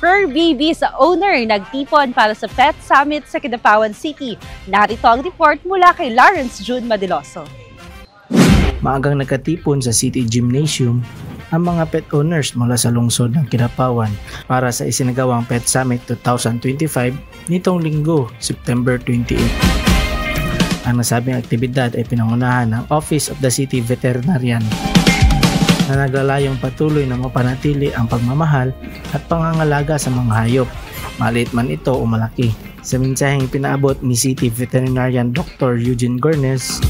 Fur babies owner nagtipon para sa Pet Summit sa Kidapawan City. Narito ang report mula kay Lawrence June Madiloso. Maagang nagkatipon sa City Gymnasium ang mga pet owners mula sa lungsod ng Kidapawan para sa isinagawang Pet Summit 2025 nitong linggo, September 28. Ang nasabing aktibidad ay pinangunahan ng Office of the City Veterinarian na naglalayong patuloy na mapanatili ang pagmamahal at pangangalaga sa mga hayop, maliit man ito o malaki. Sa mensaheng pinaabot ni City Veterinarian Dr. Eugene Gornes,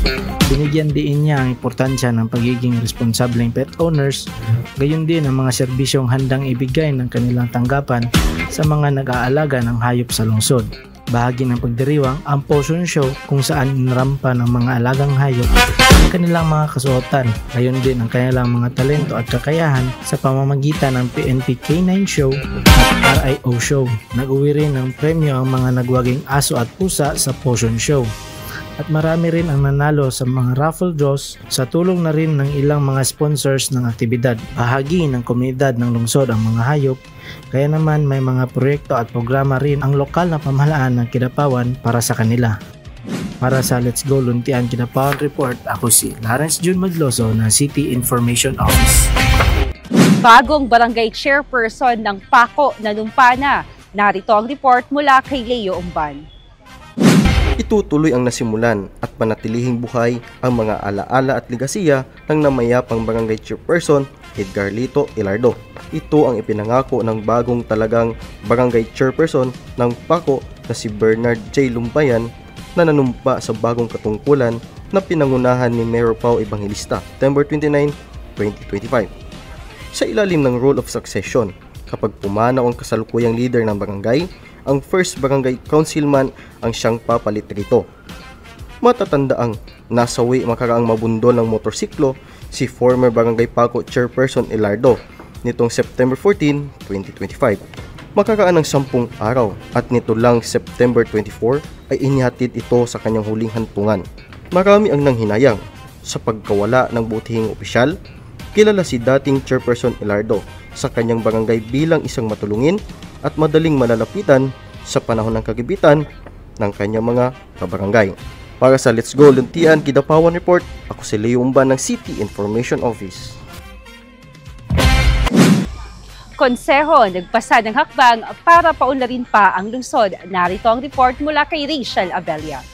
binigyan din niya ang importansya ng pagiging responsableng pet owners, gayon din ang mga serbisyong handang ibigay ng kanilang tanggapan sa mga nag-aalaga ng hayop sa lungsod. Bahagi ng pagdiriwang ang Potion Show kung saan inrampa ng mga alagang hayop ang kanilang mga kasuotan, gayon din ang kanilang mga talento at kakayahan sa pamamagitan ng PNP K9 Show at RIO Show. Nag-uwi rin ng premyo ang mga nagwaging aso at pusa sa Potion Show. At marami rin ang nanalo sa mga raffle draws sa tulong na rin ng ilang mga sponsors ng aktibidad. Bahagi ng komunidad ng lungsod ang mga hayop, kaya naman may mga proyekto at programa rin ang lokal na pamahalaan ng Kidapawan para sa kanila. Para sa Let's Go Luntian Kidapawan Report, ako si Lawrence June Madiloso ng City Information Office. Bagong barangay chairperson ng Paco nanumpana. Narito ang report mula kay Leo Umban. Itutuloy ang nasimulan at panatilihing buhay ang mga alaala at ligasiya ng namayapang barangay chairperson Edgarlito Ilardo. Ito ang ipinangako ng bagong talagang barangay chairperson ng Paco na si Bernard J. Lumpayan na nanumpa sa bagong katungkulan na pinangunahan ni Mayor Pao Evangelista September 29, 2025. Sa ilalim ng rule of succession, kapag pumanaw ang kasalukuyang leader ng barangay, ang first barangay councilman ang siyang papalit rito. Matatandaang nasawi makaraang mabundol ng motorsiklo si former barangay Paco chairperson Ilardo nitong September 14, 2025. Makaraan ng 10 araw at nito lang September 24 ay inihatid ito sa kanyang huling hantungan. Marami ang nanghinayang sa pagkawala ng butihing opisyal. Kilala si dating chairperson Ilardo sa kanyang barangay bilang isang matulungin at madaling malalapitan sa panahon ng kagibitan ng kanyang mga kabarangay. Para sa Let's Go Luntian Kidapawan Report, ako si Leo Umban ng City Information Office. Konseho nagpasa ng hakbang para paunlarin pa ang lungsod. Narito ang report mula kay Rachel Abella.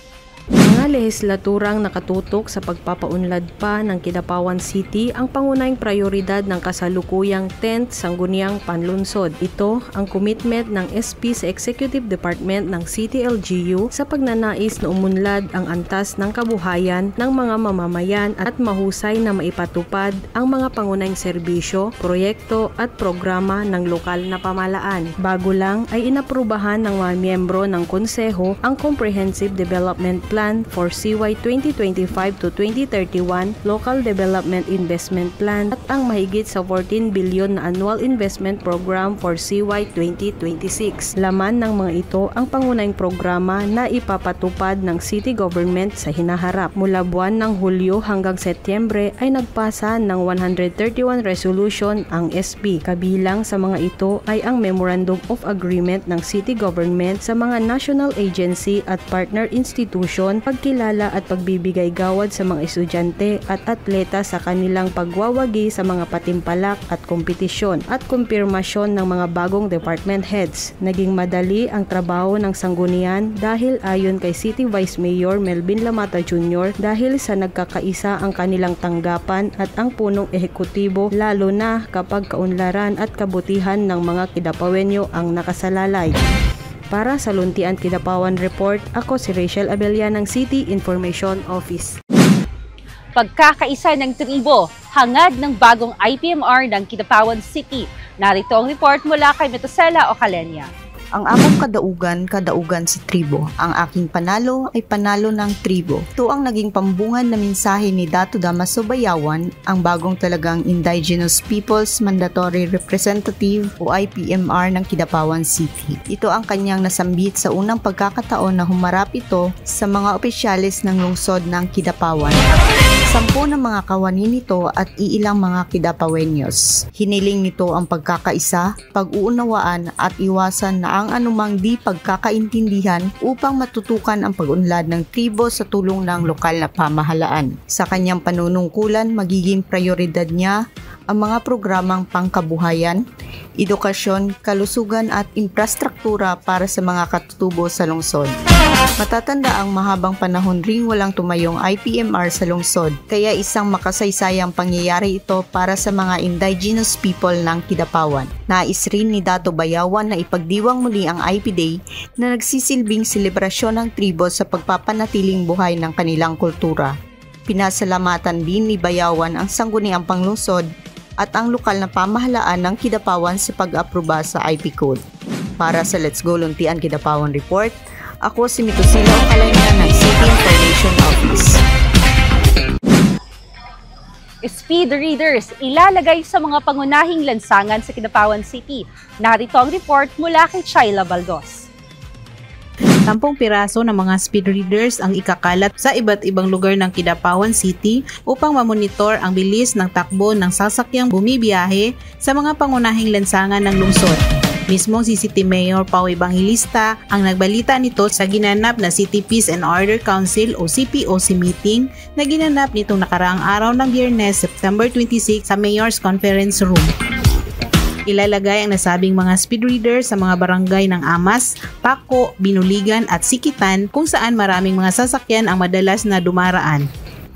Mga lehislaturang nakatutok sa pagpapaunlad pa ng Kidapawan City ang pangunahing prioridad ng kasalukuyang 10th Sangguniang Panlunsod. Ito ang commitment ng SP sa Executive Department ng City LGU sa pagnanais na umunlad ang antas ng kabuhayan ng mga mamamayan at mahusay na maipatupad ang mga pangunahing serbisyo, proyekto at programa ng lokal na pamahalaan. Bago lang ay inaprubahan ng mga miyembro ng konseho ang Comprehensive Development Plan for CY 2025 to 2031 Local Development Investment Plan at ang mahigit sa 14 billion na Annual Investment Program for CY 2026. Laman ng mga ito ang pangunahing programa na ipapatupad ng City Government sa hinaharap. Mula buwan ng Hulyo hanggang Setyembre ay nagpasa ng 131 resolution ang SP. Kabilang sa mga ito ay ang Memorandum of Agreement ng City Government sa mga national agency at partner institution, pagkilala at pagbibigay gawad sa mga estudyante at atleta sa kanilang pagwawagi sa mga patimpalak at kompetisyon at kumpirmasyon ng mga bagong department heads. Naging madali ang trabaho ng sanggunian dahil ayon kay City Vice Mayor Melvin Lamata Jr. dahil sa nagkakaisa ang kanilang tanggapan at ang punong ehekutibo, lalo na kapag kaunlaran at kabutihan ng mga Kidapawenyo ang nakasalalay. Para sa Luntian Kidapawan Report, ako si Rachel Abella ng City Information Office. Pagkakaisa ng tribo, hangad ng bagong IPMR ng Kidapawan City. Narito ang report mula kay Metosela Ocalenia. Ang among kadaugan sa tribo. Ang aking panalo ay panalo ng tribo. Ito ang naging pambungan na mensahe ni Dato Damaso Bayawan, ang bagong talagang Indigenous Peoples Mandatory Representative o IPMR ng Kidapawan City. Ito ang kanyang nasambit sa unang pagkakataon na humarap ito sa mga opisyalis ng lungsod ng Kidapawan. Sa 10 ng mga kawani nito at iilang mga Kidapawenyos. Hiniling nito ang pagkakaisa, pag-uunawaan at iwasan na ang anumang di pagkakaintindihan upang matutukan ang pag-unlad ng tribo sa tulong ng lokal na pamahalaan. Sa kanyang panunungkulan, magiging prioridad niya ang mga programang pangkabuhayan, edukasyon, kalusugan at infrastruktura para sa mga katutubo sa lungsod. Matatanda ang mahabang panahon ring walang tumayong IPMR sa lungsod, kaya isang makasaysayang pangyayari ito para sa mga indigenous people ng Kidapawan. Nais rin ni Dato Bayawan na ipagdiwang muli ang IP Day na nagsisilbing selebrasyon ng tribo sa pagpapanatiling buhay ng kanilang kultura. Pinasalamatan din ni Bayawan ang sangguniang panglungsod at ang lokal na pamahalaan ng Kidapawan sa pag-aproba sa IP Code. Para sa Let's Go Luntian Kidapawan Report, ako si Mitosilo Kalanya ng City Information Office. Speed readers ilalagay sa mga pangunahing lansangan sa Kidapawan City. Narito ang report mula kay Chayla Baldos. 10 piraso ng mga speed readers ang ikakalat sa iba't ibang lugar ng Kidapawan City upang mamonitor ang bilis ng takbo ng sasakyang bumibiyahe sa mga pangunahing lansangan ng lungsod. Mismong si City Mayor Pau Evangelista ang nagbalita nito sa ginanap na City Peace and Order Council o CPOC meeting na ginanap nitong nakaraang araw ng Biyernes, September 26 sa Mayor's Conference Room. Ilalagay ang nasabing mga speed reader sa mga barangay ng Amas, Paco, Binuligan at Sikitan kung saan maraming mga sasakyan ang madalas na dumaraan.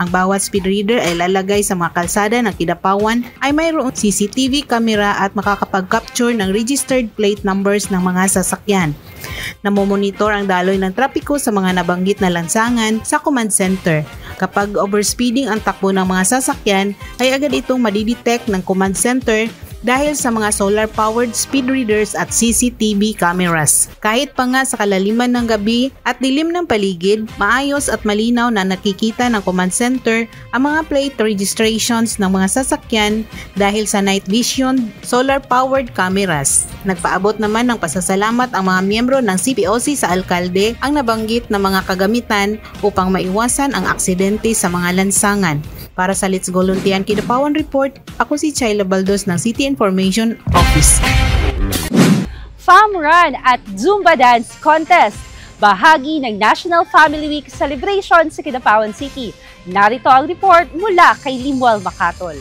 Ang bawat speed reader ay lalagay sa mga kalsada ng Kidapawan ay mayroong CCTV camera at makakapag-capture ng registered plate numbers ng mga sasakyan. Namomonitor ang daloy ng trapiko sa mga nabanggit na lansangan sa command center. Kapag overspeeding ang takbo ng mga sasakyan ay agad itong madidetect ng command center dahil sa mga solar-powered speed readers at CCTV cameras. Kahit pa nga sa kalaliman ng gabi at dilim ng paligid, maayos at malinaw na nakikita ng command center ang mga plate registrations ng mga sasakyan dahil sa night vision solar-powered cameras. Nagpaabot naman ng pasasalamat ang mga miyembro ng CPOC sa alkalde ang nabanggit na mga kagamitan upang maiwasan ang aksidente sa mga lansangan. Para sa Let's Go Luntian Kidapawan Report, ako si Chayla Baldos ng City Information Office. Farm Run at Zumba Dance Contest, bahagi ng National Family Week Celebration sa Kidapawan City. Narito ang report mula kay Limuel Macatol.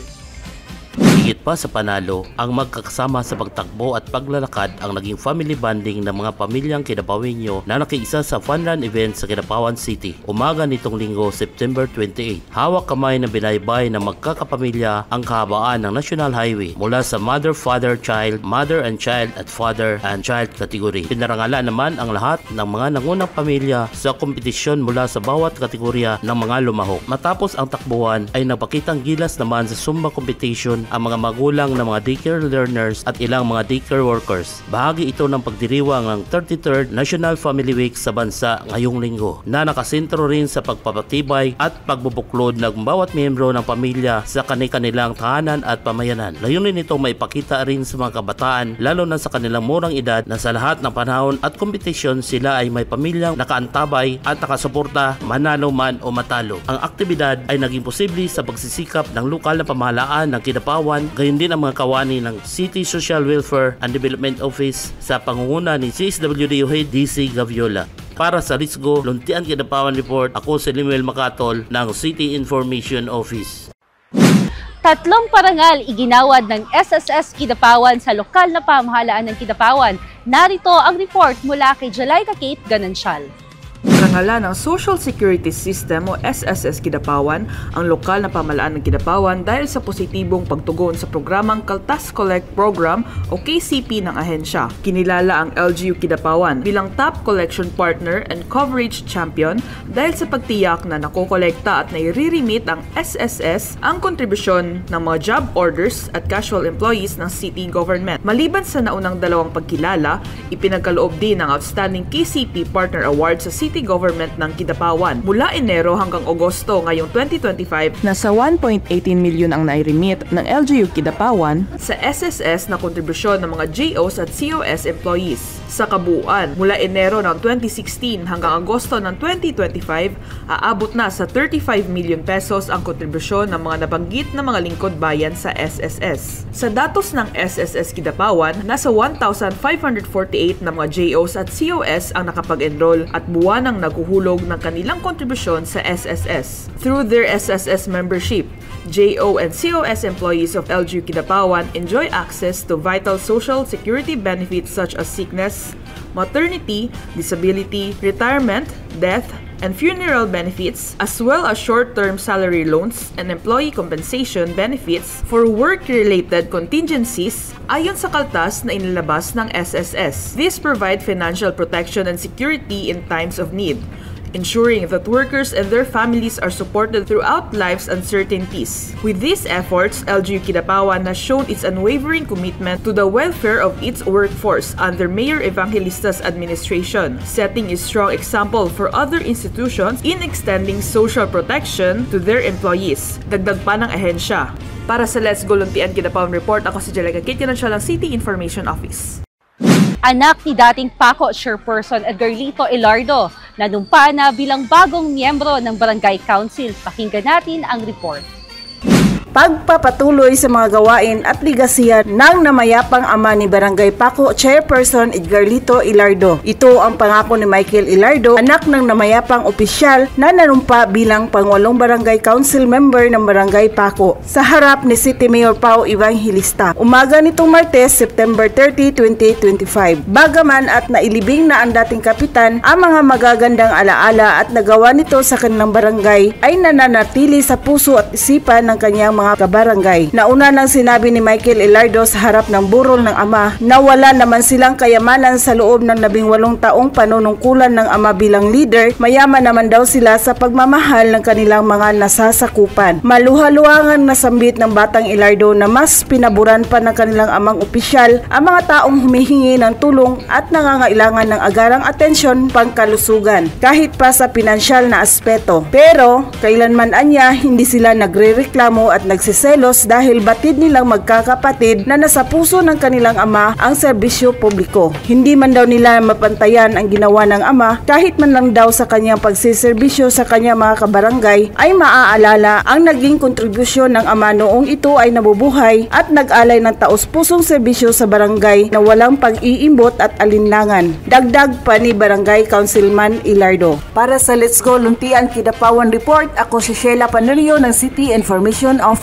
Higit pa sa panalo, ang magkakasama sa pagtakbo at paglalakad ang naging family bonding ng mga pamilyang Kidapawenyo na nakiisa sa fun run event sa Kidapawan City. Umaga nitong linggo, September 28. Hawak kamay na binaybay ng magkakapamilya ang kahabaan ng National Highway mula sa Mother, Father, Child, Mother and Child at Father and Child category. Pinarangalan naman ang lahat ng mga nangunang pamilya sa kompetisyon mula sa bawat kategorya ng mga lumahok. Matapos ang takbuhan ay nagpakitang gilas naman sa Zumba competition ang mga magulang ng mga daycare learners at ilang mga daycare workers. Bahagi ito ng pagdiriwang ng 33rd National Family Week sa bansa ngayong linggo na nakasentro rin sa pagpapatibay at pagbubuklod ng bawat miyembro ng pamilya sa kanilang tahanan at pamayanan. Layunin nito maipakita rin sa mga kabataan lalo na sa kanilang murang edad na sa lahat ng panahon at kompetisyon sila ay may pamilyang nakaantabay at nakasuporta manalo man o matalo. Ang aktibidad ay naging posible sa pagsisikap ng lokal na pamahalaan ng Kidapawan, gayon din ang mga kawani ng City Social Welfare and Development Office sa pangunguna ni CSWD DC Gaviola. Para sa Let's Go Luntian Kidapawan Report, ako si Limuel Macatol ng City Information Office. 3 parangal iginawad ng SSS Kidapawan sa lokal na pamahalaan ng Kidapawan. Narito ang report mula kay Jalaika Kate Ganancial. Parangalan ng Social Security System o SSS Kidapawan ang lokal na pamahalaan ng Kidapawan dahil sa positibong pagtugon sa programang Kaltas Collect Program o KCP ng ahensya. Kinilala ang LGU Kidapawan bilang top collection partner and coverage champion dahil sa pagtiyak na nakokolekta at nai-remit ang SSS ang kontribusyon ng mga job orders at casual employees ng city government. Maliban sa naunang dalawang pagkilala, ipinagkaloob din ng Outstanding KCP Partner Award sa City Government ng Kidapawan. Mula Enero hanggang Agosto ngayong 2025, nasa 1.18 milyon ang nairemit ng LGU Kidapawan sa SSS na kontribusyon ng mga JOs at COS employees. Sa kabuuan, mula Enero ng 2016 hanggang Agosto ng 2025, aabot na sa 35 million pesos ang kontribusyon ng mga nabanggit na mga lingkod bayan sa SSS. Sa datos ng SSS Kidapawan, nasa 1,548 na mga JOs at COS ang nakapag-enroll at buwanang naghuhulog ng kanilang kontribusyon sa SSS. Through their SSS membership, JO and COS employees of LGU Kidapawan enjoy access to vital social security benefits such as sickness, maternity, disability, retirement, death, and funeral benefits, as well as short-term salary loans and employee compensation benefits for work-related contingencies ayon sa kaltas na inilabas ng SSS. These provide financial protection and security in times of need, ensuring that workers and their families are supported throughout life's uncertainties. With these efforts, LGU Kidapawan has shown its unwavering commitment to the welfare of its workforce under Mayor Evangelista's administration, setting a strong example for other institutions in extending social protection to their employees. Dagdag pa ng ahensya. Para sa Let's Go Luntian Kidapawan Report, ako si Jelica Kit, yan ang City Information Office. Anak ni dating PACO Chairperson Edgarlito Ilardo, nanumpa na bilang bagong miyembro ng Barangay Council. Pakinggan natin ang report. Pagpapatuloy sa mga gawain at ligasiya ng namayapang ama ni Barangay PACO Chairperson Edgarlito Ilardo. Ito ang pangako ni Michael Ilardo, anak ng namayapang opisyal na nanumpa bilang pangwalong Barangay Council member ng Barangay PACO sa harap ni City Mayor Pao Evangelista. Umaga nitong Martes, September 30, 2025. Bagaman at nailibing na ang dating kapitan ang mga magagandang alaala at nagawa nito sa kanilang barangay ay nananatili sa puso at isipan ng kanyang mga kabarangay. Nauna nang sinabi ni Michael Ilardo sa harap ng burol ng ama na wala naman silang kayamanan sa loob ng 18 taong panunungkulan ng ama bilang leader, mayaman naman daw sila sa pagmamahal ng kanilang mga nasasakupan. Maluhaluangan na sambit ng batang Ilardo na mas pinaburan pa ng kanilang amang opisyal ang mga taong humihingi ng tulong at nangangailangan ng agarang atensyon pangkalusugan, kahit pa sa pinansyal na aspeto. Pero kailanman anya hindi sila nagrereklamo at nagsiselos dahil batid nilang magkakapatid na nasa puso ng kanilang ama ang serbisyo publiko. Hindi man daw nila mapantayan ang ginawa ng ama, kahit man lang daw sa kanyang pagsiserbisyo sa kanyang mga kabarangay ay maaalala ang naging kontribusyon ng ama noong ito ay nabubuhay at nag-alay ng taos-pusong serbisyo sa barangay na walang pag-iimbot at alinlangan. Dagdag pa ni Barangay Councilman Ilardo. Para sa Let's Go Luntian Kidapawan Report, ako si Sheila Panerio ng City Information Office.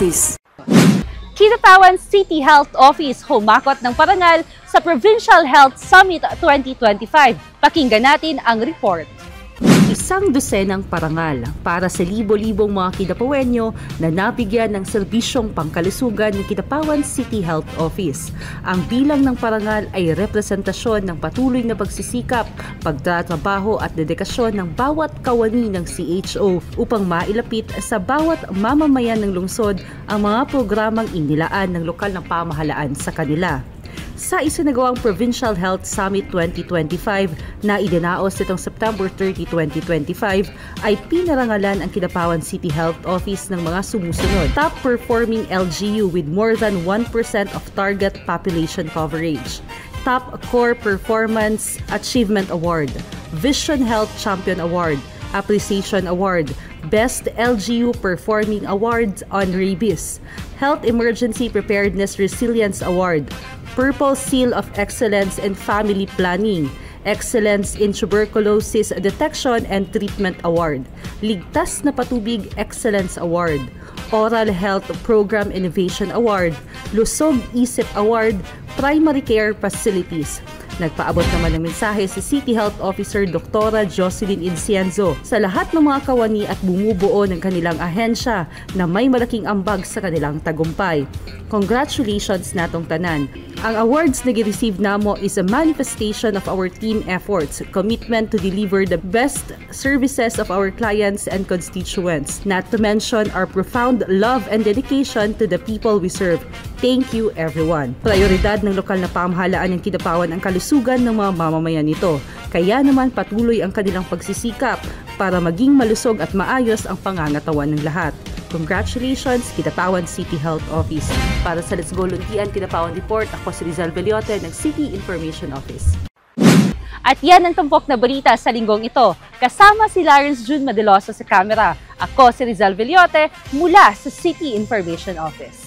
Kidapawan City Health Office humakot ng parangal sa Provincial Health Summit 2025. Pakinggan natin ang report. Isang dosenang parangal para sa libo-libong mga Kidapawenyo na nabigyan ng serbisyong pangkalusugan ng Kidapawan City Health Office. Ang bilang ng parangal ay representasyon ng patuloy na pagsisikap, pagtatrabaho at dedikasyon ng bawat kawani ng CHO upang mailapit sa bawat mamamayan ng lungsod ang mga programang inilaan ng lokal na pamahalaan sa kanila. Sa isinagawang Provincial Health Summit 2025 na idinaos nitong September 30, 2025 ay pinarangalan ang Kidapawan City Health Office ng mga sumusunod: Top Performing LGU with more than 1% of target population coverage, Top Core Performance Achievement Award, Vision Health Champion Award, Appreciation Award, Best LGU Performing Awards on Rabies, Health Emergency Preparedness Resilience Award, Purple Seal of Excellence in Family Planning, Excellence in Tuberculosis Detection and Treatment Award, Ligtas na Patubig Excellence Award, Oral Health Program Innovation Award, Lusog Isip Award, Primary Care Facilities. Nagpaabot naman ng mensahe si City Health Officer Dr. Jocelyn Incienzo sa lahat ng mga kawani at bumubuo ng kanilang ahensya na may malaking ambag sa kanilang tagumpay. Congratulations natong tanan. Ang awards na gi-receive namo is a manifestation of our team efforts, commitment to deliver the best services of our clients and constituents, not to mention our profound love and dedication to the people we serve. Thank you everyone. Prioridad ng lokal na pamahalaan ng Kidapawan ang kalusugan ng mga mamamayan nito. Kaya naman patuloy ang kanilang pagsisikap para maging malusog at maayos ang pangangatawan ng lahat. Congratulations, Kidapawan City Health Office. Para sa Let's Go Luntian Kidapawan Report, ako si Rizal Beliote ng City Information Office. At yan ang tumpok na balita sa linggong ito. Kasama si Lawrence June Madeloso sa kamera. Ako si Rizal Beliote mula sa City Information Office.